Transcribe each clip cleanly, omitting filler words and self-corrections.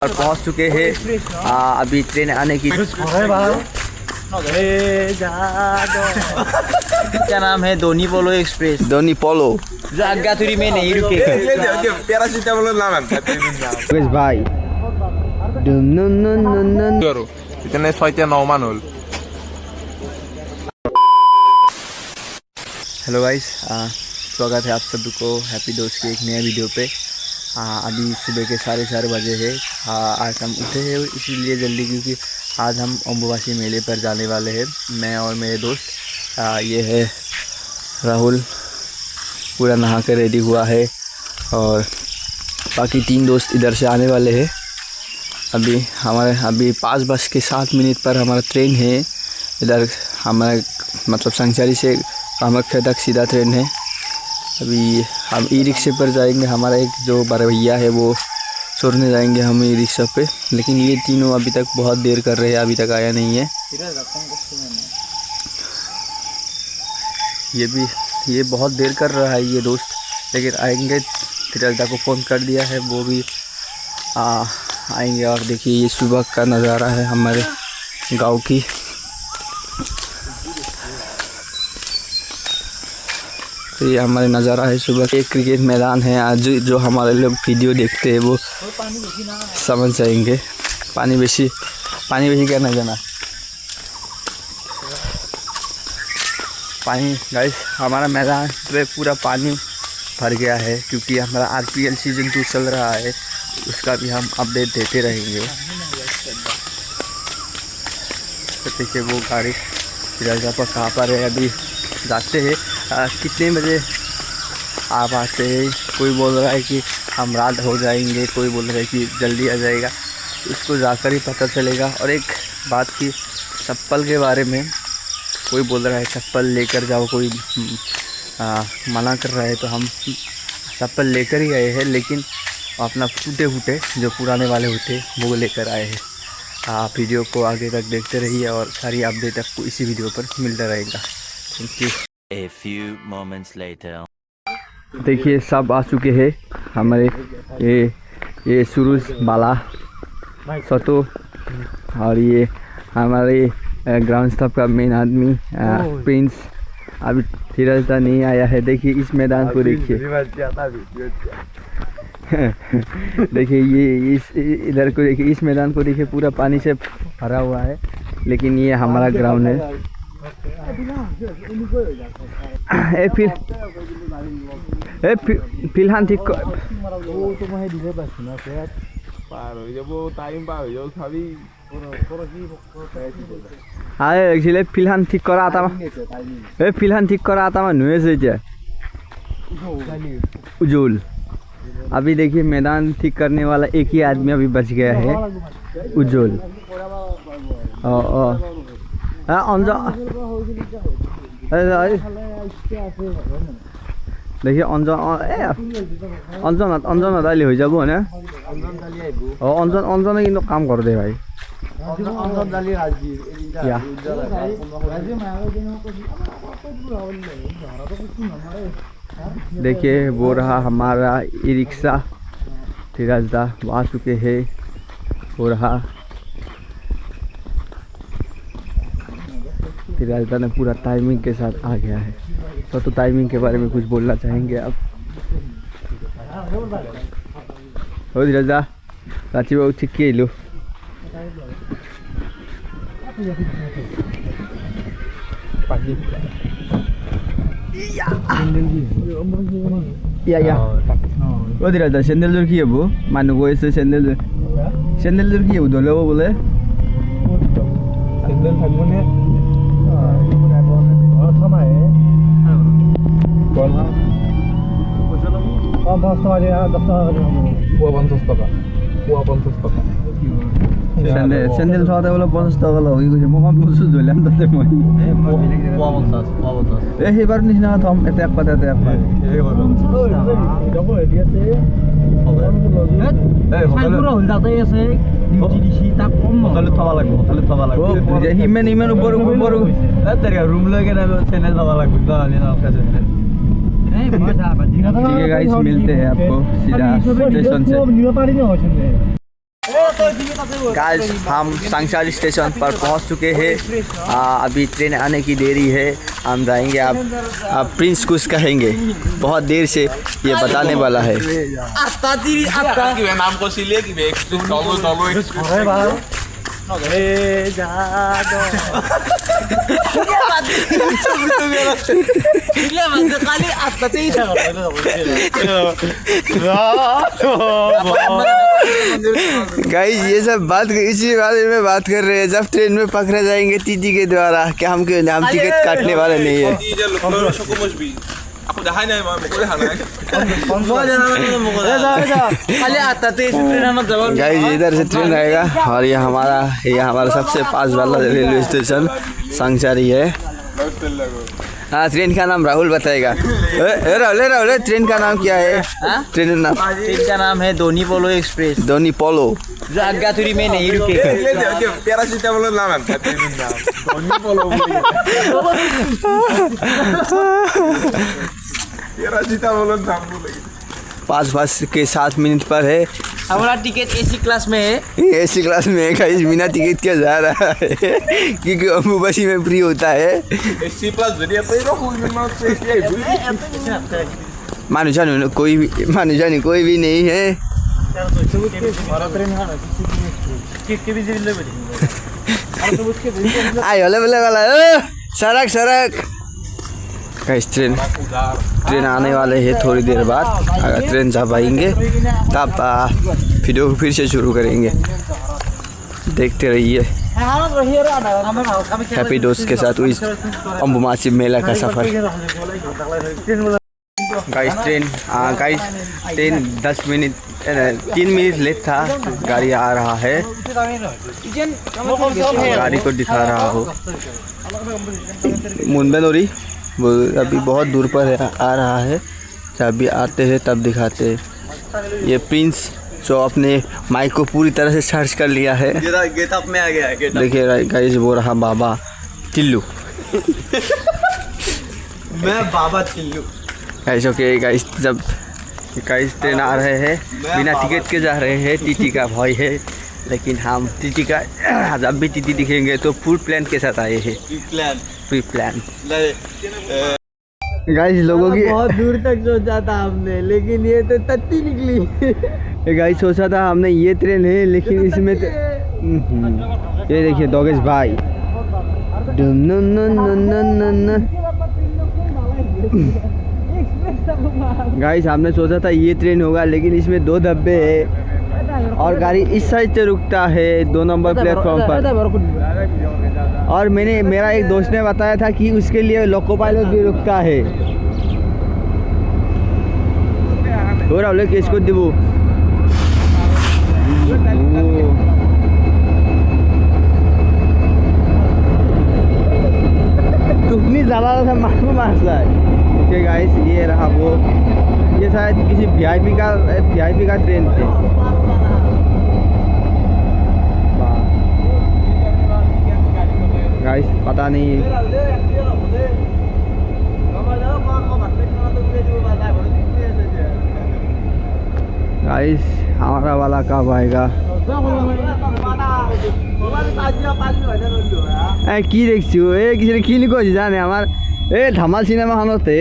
और पहुंच चुके हैं। अभी ट्रेन आने की। क्या नाम है? धोनी पोलो एक्सप्रेस। धोनी पोलो जो आज्ञाथुरी में नहीं रुके भाई। इतने 6-9 मान। हेलो गाइस, स्वागत है आप सभी को हैप्पी दोस्त के एक नए वीडियो पे। अभी सुबह के 4:30 बजे है। आज हम उठे हैं इसीलिए जल्दी, क्योंकि आज हम अम्बुबासी मेले पर जाने वाले हैं, मैं और मेरे दोस्त। ये है राहुल, पूरा नहा कर रेडी हुआ है, और बाकी 3 दोस्त इधर से आने वाले हैं। अभी 5:07 पर हमारा ट्रेन है इधर, हमारा मतलब संचारी से कामाख्या तक सीधा ट्रेन है। अभी हम ई रिक्शे पर जाएंगे। हमारा एक जो बड़ा भैया है वो छोड़ने जाएंगे हम ई रिक्शा पे, लेकिन ये तीनों अभी तक बहुत देर कर रहे हैं, अभी तक आया नहीं है। ये बहुत देर कर रहा है ये दोस्त, लेकिन आएंगे। तिरलदा को फ़ोन कर दिया है, वो भी आएंगे। और देखिए ये सुबह का नज़ारा है हमारे गांव की। तो ये हमारे नज़ारा है सुबह। एक क्रिकेट मैदान है आज, जो हमारे लोग वीडियो देखते हैं वो समझ जाएंगे। पानी बेसी करना जाना पानी गाइस, हमारा मैदान पे पूरा पानी भर गया है, क्योंकि हमारा आरपीएल सीजन 2 चल रहा है। उसका भी हम अपडेट देते रहेंगे। तो देखिए वो गाड़ी तिरलदा पर कहाँ पर है, अभी जाते हैं। कितने बजे आप आते हैं? कोई बोल रहा है कि हम रात हो जाएंगे, कोई बोल रहा है कि जल्दी आ जाएगा। उसको जाकर ही पता चलेगा। और एक बात की, चप्पल के बारे में कोई बोल रहा है चप्पल लेकर जाओ, कोई मना कर रहा है, तो हम चप्पल लेकर ही गए हैं, लेकिन अपना टूटे फूटे जो पुराने वाले होते वो लेकर आए हैं। आप वीडियो को आगे तक देखते रहिए और सारी अपडेट आपको इसी वीडियो पर मिलता रहेगा। Thank you. A few moments later. देखिए सब आ चुके हैं हमारे, ये सुरुज बाला सतो, और ये हमारे ग्राउंड स्टाफ का मेन आदमी प्रिंस। अभी तिरलदा नहीं आया है। देखिए इस मैदान को देखिए। देखिए ये इधर को देखिए, इस मैदान को देखिए, पूरा पानी से भरा हुआ है, लेकिन ये हमारा ग्राउंड है। फिलहाल ठीक फिलहाल ठीक करा आता नुए से उज्जवल। अभी देखिए मैदान ठीक करने वाला एक ही आदमी अभी बच गया है, उज्जवल। देखिए অঞ্জন দালি হৈ যাব না? অঞ্জনে কিন্তু কাম কৰে দে ভাই। देखिए वो रहा हमारा ई रिक्शा। तिरलदा आ चुके हैं। वो रहा तिरलदा ने पूरा टाइमिंग के साथ आ गया है। तो टाइमिंग के बारे में कुछ बोलना चाहेंगे आप? हो तिरलदा रांची बाबू ठीक के लो। या ओ तिरलदा सेन्डलजोर की हबो? मानु गएछ सेन्डलजोर की हबो धोले बोले? सेन्डल থাকবো না। চেন্দেল চাওঁতে বোলে 50 টকা লওঁ গৈছে। মই কম বস্তু ধৰিলাম তাতে মই সেইবাৰ নিচিনা থম। এতে এক পাত এতে এক পাত ইমান ওপৰ ৰুম লৈ কেনে চেনেল যাব লাগিব। ठीक है गाइस, मिलते हैं आपको सीधा स्टेशन से। गाइस हम सांगसारी स्टेशन पर पहुंच चुके हैं। अभी ट्रेन आने की देरी है, हम जाएंगे। आप प्रिंस कुछ कहेंगे, बहुत देर से ये बताने वाला है। नाम को सिले की गाइस ये सब बात इसी बारे में बात कर रहे हैं। जब ट्रेन में पकड़े जाएंगे टीटी के द्वारा, क्या हम टिकट काटने वाले नहीं है। गाइस इधर से ट्रेन आएगा और ये हमारा सबसे पास वाला रेलवे स्टेशन सांगसारी है। हाँ, ट्रेन का नाम राहुल बताएगा। राहुल ट्रेन का नाम क्या है? ट्रेन का नाम है दोनी पोलो एक्सप्रेस, दोनी पोलो, जो आज्ञाथुरी में नहीं रुकेगा। पैरासिटामोल नाम है पैरासिटामोल नाम बोलेगी। 5 के 7 मिनट पर है। हमारा टिकट एसी क्लास में है। एसी क्लास में है गाइस, बिना टिकट के जा रहा है क्योंकि अम्बुबासी में फ्री होता है। एसी प्लस जरिए तो मानुजानी कोई भी नहीं है। आयो ले वाला सड़क गाइस ट्रेन आने वाले हैं थोड़ी देर बाद। अगर ट्रेन जा पाएंगे तब वीडियो को फिर से शुरू करेंगे। देखते रहिए हैप्पी दोस्त के साथ इस अम्बुबासी मेला का सफर। गाइस ट्रेन 3 मिनट लेट था। गाड़ी आ रहा है, गाड़ी को दिखा रहा हो। मुंबई अभी बहुत दूर पर है, आ रहा है। जब भी आते हैं तब दिखाते हैं। ये प्रिंस जो अपने माइक को पूरी तरह से सर्च कर लिया है। गेटअप में आ गया है। देखिए गाइस वो रहा बाबा टिल्लू। मैं बाबा टिल्लू। गाइस ओके गाइस, जब गाइस ट्रेन आ रहे हैं बिना टिकट के जा रहे हैं। टीटी का भय है, लेकिन हम टीटी का जब भी टीटी दिखेंगे तो फुल प्लान के साथ आए हैं। प्री प्लान गाइस लोगों की बहुत दूर तक सोचा था हमने, लेकिन ये तो तत्ती निकली। गाइस सोचा था हमने ये ट्रेन है, लेकिन इसमें तो ये देखिए दोगेश भाई। गाइस हमने सोचा था ये ट्रेन होगा, लेकिन इसमें 2 डब्बे है और गाड़ी इस साइड से रुकता है 2 नंबर प्लेटफॉर्म पर। और मेरा एक दोस्त ने बताया था कि उसके लिए लोको पायलट भी रुकता है। हो रहा है इसको दिबो तुमने ज़्यादा था मालूम है। ओके गाइस ये रहा वो, ये शायद किसी वीआईपी का ट्रेन थे। गाइस पता नहीं गाइस हमारा वाला कब आएगा। কি দেখছো কি কৈছে জানে আমাৰ এই ধামাল চিনেমাখনতে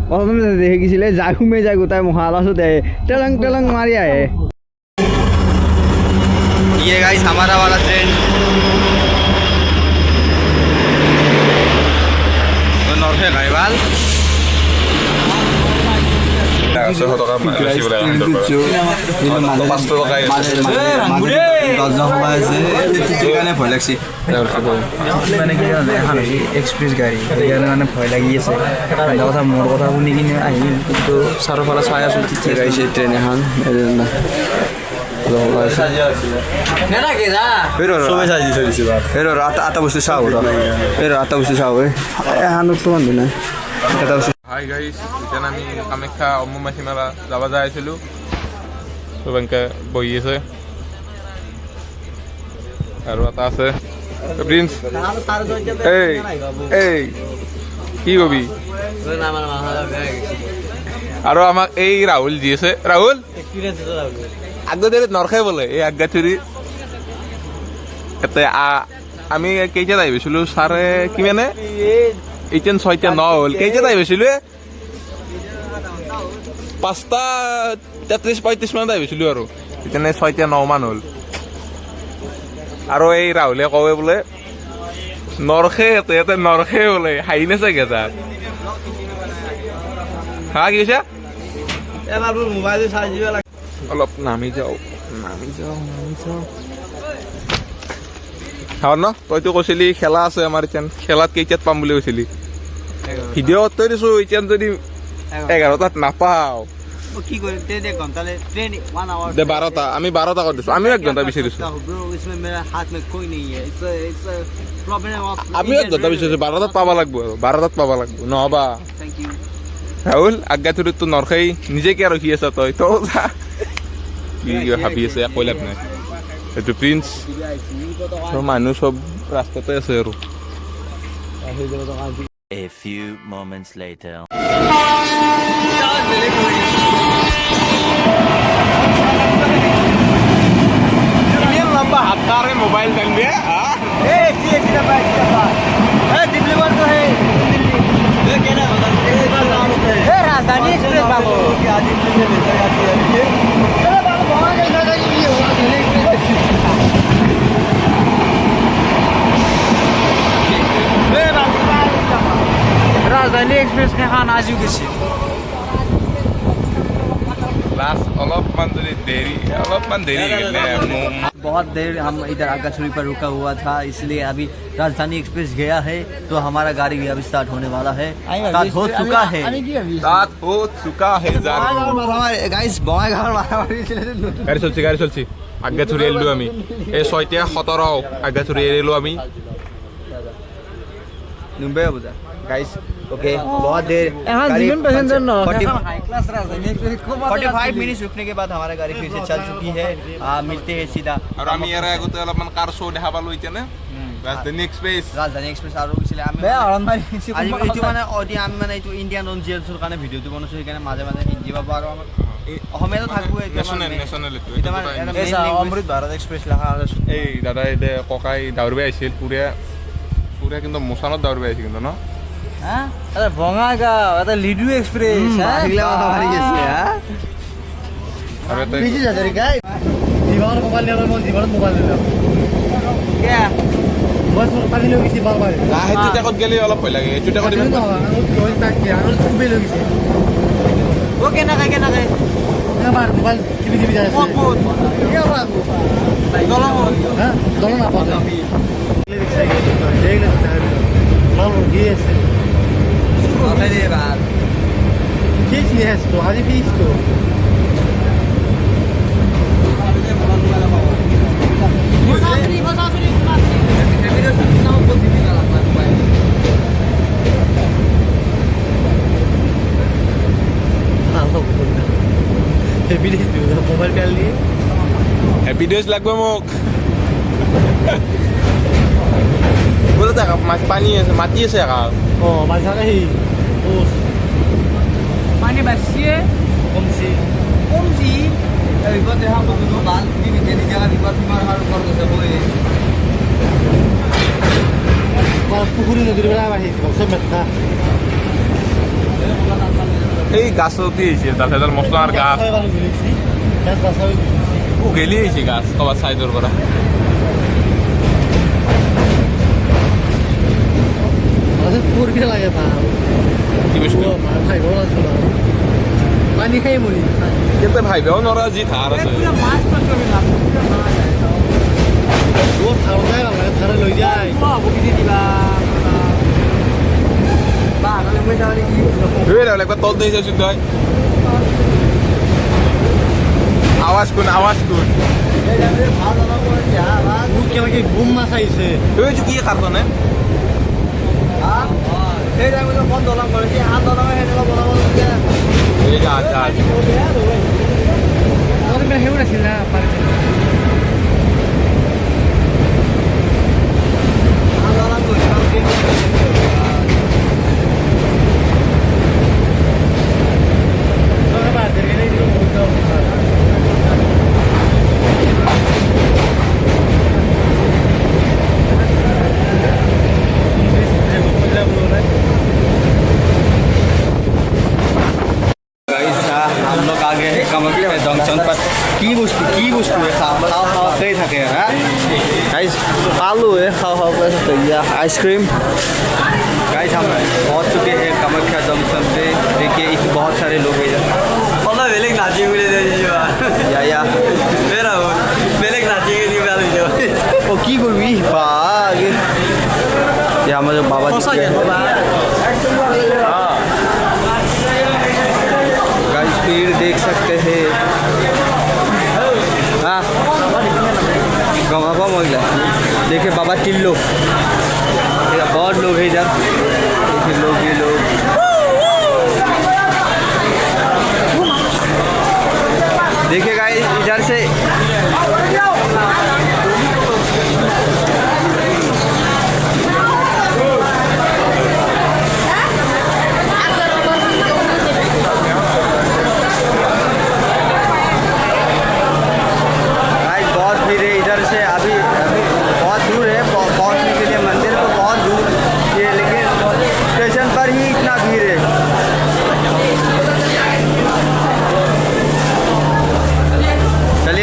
প্ৰথমে দেখি গৈছিলে জাগুমে যায় গোটাই মহালাসতে টেলং টেলং মাৰি আহে। ये गाइस हमारा वाला ट्रेन नॉर्थे गाइवाल एक्सप्रेस गाड़ी मैंने भय लगी আছে কথা मोर কথা শুনি কিনে আহিম, কিন্তু চাৰিওফালে চাই আছো ঠিক আছে ট্ৰেইন এখন आता बस्तु चाहो आता बस्तु चाहो एहानो तो बांधो ना এটা হাই গাইস, এতিয়া আমি কামাখ্যা অম্বুবাচী মেলা যাব যাই আছিলো। চব এনেকে বহি আছে আৰু এটা আছে প্ৰিন্স। এই কি কবি? আৰু আমাক এই ৰাহুল যি আছে, ৰাহুল আগতে নৰখাই বোলে এই আজ্ঞাথুৰি এতে আমি কেইটাত আহি পাইছিলোঁ চাৰে কিমানে এতিয়া 6:09 হ'ল কেইটাত আহি পাইছিলোঁ 5:33-35 মানত আহি পাইছিলোঁ আৰু এতিয়া 6:09 মান হ'ল আৰু এই ৰাহুলে কয় বোলে নৰখে ইয়াতে নৰখে বোলে হাঁহি নাচাগে তাত হা কি কৈছা মোবাইল চাৰ্জ দিব লাগে অলপ নামি যাওঁ হয় ন তইতো কৈছিলি খেলা আছে আমাৰ এতিয়া খেলাত কেইটাত পাম বুলি কৈছিলি ভিডিঅ'ত তই দিছোঁ এতিয়া যদি 11টাত নাপাওঁ কি কৰিম ট্ৰেইন 1 ঘণ্টা ट्रेन 1 आवर দে 12টা আমি 12টা কৰি দিছোঁ আমি 1 ঘণ্টা বিচাৰিছোঁ ब्रो इसमें मेरा हाथ में कोई नहीं है इट्स प्रॉब्लम ऑफ আমি 1 ঘণ্টা বিচাৰিছোঁ 12টাত পাব লাগিব আৰু 12টাত পাব লাগিব নহবা थैंक यू ৰাহুল আজ্ঞা তোৰতো নৰখাই নিজে কিয় ৰখি আছা তই তো যা কি ভাবি আছে কৈ লাভ নাই এইটো প্ৰিন্স চব মানুহ চব ৰাস্তাতে আছে আৰু A few moments later. लंबा हाथ कार है मोबाइल बन गया डिलीवर तो है ये कहना राजधानी एक्सप्रेस बाबू राजधानी एक्सप्रेस के खान आजू किसी लास्ट অলপমান দেৰি গেলে बहुत देर हम इधर आगाछुरी पर रुका हुआ था इसलिए अभी राजधानी एक्सप्रेस गया है तो हमारा गाड़ी भी अभी स्टार्ट होने वाला है स्टार्ट हो चुका है रात हो चुका है गाइस बङाइगाঁৱৰ গাড়ী চলছি আজ্ঞাচুৰি এৰিলো আমি এই 6:17 আজ্ঞাচুৰি এৰিলো আমি मुंबई बुझा गाइस ओके बहुत देर जीवन पैसेंजर न 45 मिनट रुकने के बाद हमारा गाड़ी फिर से चल चुकी है मिलते हैं सीधा আৰু আমি ইয়াৰ আগতে অলপমান কাৰ শ্ব' দেখা পালো এতিয়া নে ৰাজধানী এক্সপ্ৰেছ আৰু গৈছিলে আমি আজি এইটো মানে আমি মানে এইটো ইণ্ডিয়ান অন জিএলছৰ কাৰণে ভিডিঅ'টো বনাইছো সেইকাৰণে মাজে মাজে হিন্দী বা আৰু আমাৰ অসমীয়াতো থাকবো নেশ্যনেল অমৃত ভাৰত এক্সপ্ৰেছ লেখা এই দাদা এতিয়া ককাই দাউৰিব আহিছিল পুৰা কিন্তু মোচানত দাউৰিব আহিছিল কিন্তু ন বঙাইগাঁও এটা লিডু এক্সপ্ৰেছ আৰু এটা জীৱনত মোবাইল নিয়াৰ মই জীৱনত মোবাইল নিলাম মই পানী লৈ গৈছি বাৰ বাৰ সেইটো টেকত গেলে অলপ ভয় লাগে এইটো টেকত ইমান কেনেকে মোবাইল টিভি যায় দল নাপাওঁ Fiz mesmo, ali visto. Mobile कर लिए হ্যাপি ডেজ লাগবে মোক বলে থাকা মাছ পানী আছে মাটি আছে একা माल सारा ही पानी बसिए कम सी इबत हम तो बाल भी देने जगह इबत मार हार कर दे सब ये और पुकुरी नदी बड़ा बाही सब मेटा এই গাছতে আছে তার মশলার গাছ ও গেলি আছে গাছ কবার সাইডর করা पूर के लगे था কি বস্তু भाई बोला सुना पानी खाई मुली কেতে ভাইবেও নরা জি থার আছে पूरा माछ पर कभी ना वो खाओ जाए ना थारे लई जाए वाह वो किसी दिबा बा गले में जाने की এই রে একবার তল দিয়ে যাচ্ছিস তুই আওয়াজ কোন এই যাবে ভালো না করে যা আওয়াজ মুখ के बुम माछ आइছে তুই কি কারণে সেই টাইমে তো বন্ধ দলং করেছি হাত দলং হেঁটে বলাবো এই যা আমাদের মেয়ে হেউড়া ছিল না পারে হাত দলং করে ভালকেই থাকে गाइस आलू है खाओ कर सकते हैं आइसक्रीम गाइस हम पहुंच चुके हैं कामाख्या जंक्शन पे देखिए इस बहुत सारे लोग हैं इधर या ओ की করবি বাগে ये हमारे बाबा जी गाइस भीड़ देख सकते हैं हाँ गंगा महिला देखिए बाबा टिल्लो इधर बहुत लोग हैं इधर देखिए लोग ये लोग देखिए गाइस इधर से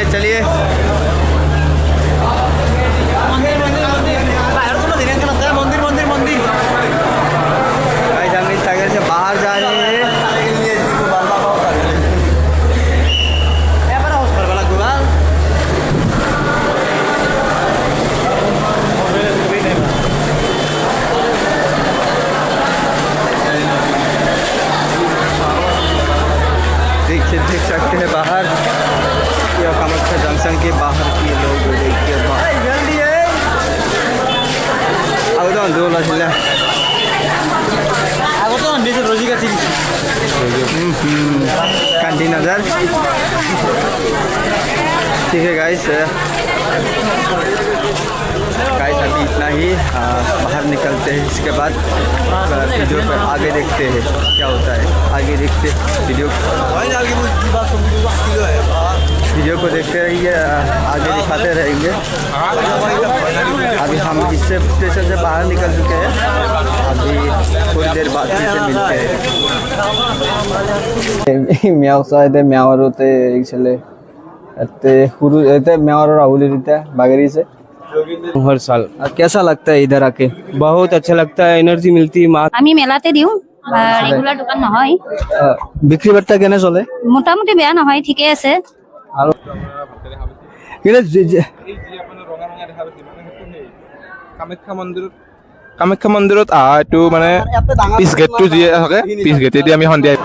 चलिए गाइस हम इस सागर से बाहर जा रहे हैं देख सकते हैं बाहर कामाख्या जंक्शन के बाहर के लोग देखिए जल्दी है अब तो अंदर वाला चला अब तो अंदर से रोजी का चीज कैंटीन नजर ठीक है गाइस अभी इतना ही बाहर निकलते हैं इसके बाद वीडियो पर आगे देखते हैं क्या होता है आगे देखते वीडियो को देखते रहिए आगे दिखाते रहेंगे अभी हम इससे स्टेशन से बाहर निकल चुके हैं अभी थोड़ी देर बाद फिर से मिलते हैं म्याव साइड म्यावर होते एक चले शुरू म्यावर राहुल बागेरी से हर साल कैसा लगता है इधर आके बहुत अच्छा लगता है एनर्जी मिलती है माँ আমি মেলাতে দিওঁ ৰেগুলাৰ দোকান নহয় বিক্রি বার্তা কেনে চলে মোটামুটি বেয়া নহয় ঠিকে আছে আৰু কিন্তু কামাখ্যা মন্দিৰত আহা এইটো মানে পিছ গেটটো যি থাকে পিছ গেটেদি আমি সন্ধিয়া